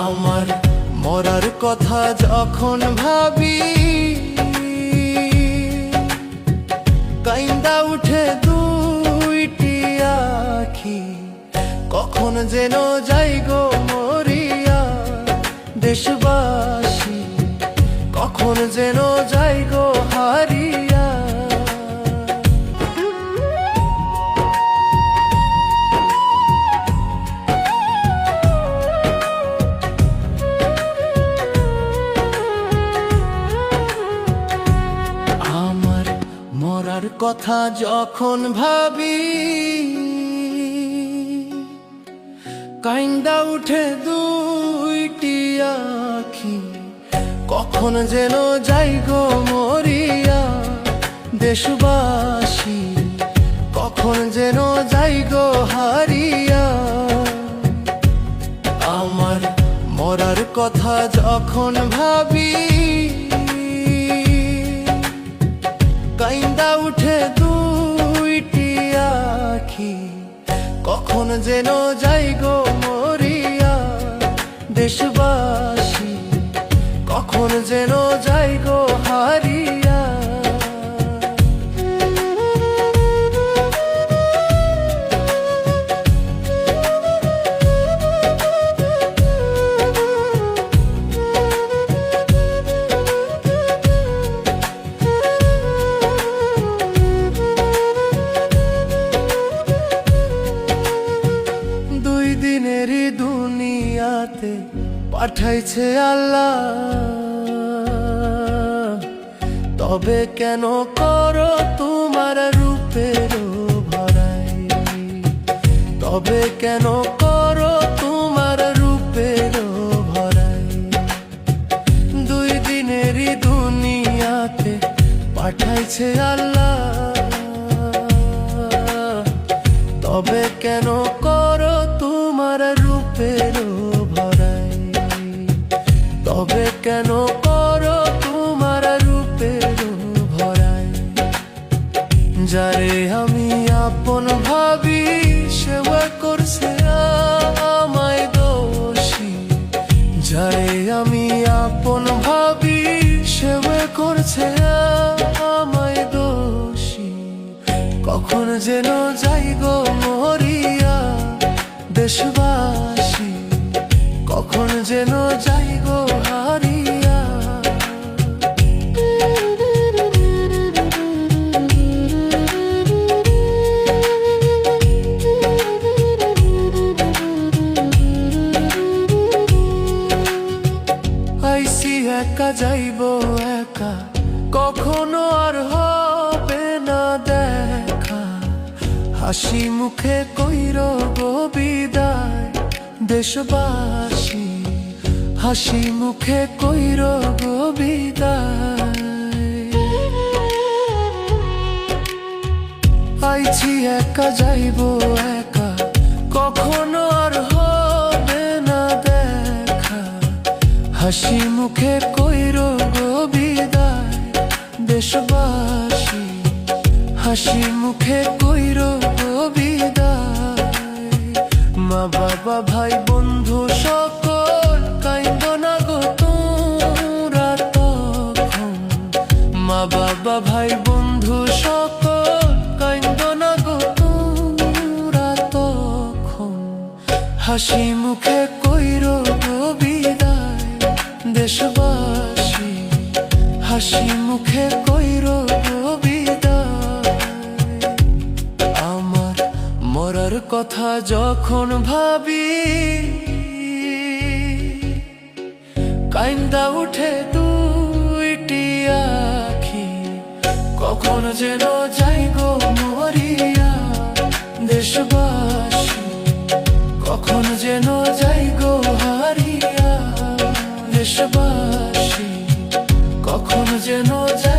আমার মরার কথা যখন ভাবি, কাইন্দা উঠে দুইটি আখি। কখন যেন যাই গো মরিয়া দেশবাসী, কখন যেন যাই গো হারিয়া। আমার মরার কথা যখন ভাবি, কাইন্দা উঠে দুইটি আখি। কখন যেন যাই গো মরিয়া দেশবাসী, কখন যেন যাই গো হারিয়া। আমার মরার কথা যখন ভাবি, কাইন্দা উঠে দুইটি আখি। কখন যেন যাই গো মরিয়া দেশবাসী, কখন যেন যাই গো হারিয়া। দুই দিনেরই দুনিয়াতে পাঠাইছে আল্লাহ, তবে কেন করো তোমার রূপের ভরাই, তবে কেন করো তোমার রূপের ভরাই। দুই দিনেরই দুনিয়াতে পাঠাইছে আল্লাহ, তবে কেন করো তোমার রূপের ভরাই, তবে কেন করো তোমার রূপের ভরাই। যারে আমি আপন ভাবি সেবা করছে আমায় দোষী, যারে আমি আপন ভাবি সেবা করছে আমায় দোষী। কখন যেন যাই গো মরিয়া দেশবাসী, কখন যেন যাই গো হারিয়া। আইসি একা যাইব একা, কখনো আর হবে না দেখা। হাসি মুখে কইর গো বিদায় দেশবাসী, হাসি মুখে কইর গো বিদায়। আইছি একা যাইব একা, কখনো আর হবে না দেখা। হাসি মুখে কইর গো বিদায় দেশবাসী, হাসি মুখে কইর গো বিদায়। মা বাবা ভাই বন্ধু সকল কাইন্দ না গো তোরা তখন, মা বাবা ভাই বন্ধু সকল কাইন্দ না গো তোরা তখন। হাসি মুখে কইর গো বিদায় দেশবাসী, হাসি মুখে কইর গো বিদায়। আমার মরার কথা যখন ভাবি, কাইন্দা উঠে দুইটি আখি। কখন যেন যাই গো মরিয়া দেশবাসী, কখন যেন যাই গো হারিয়া দেশবাসী, কখন যেন যাই।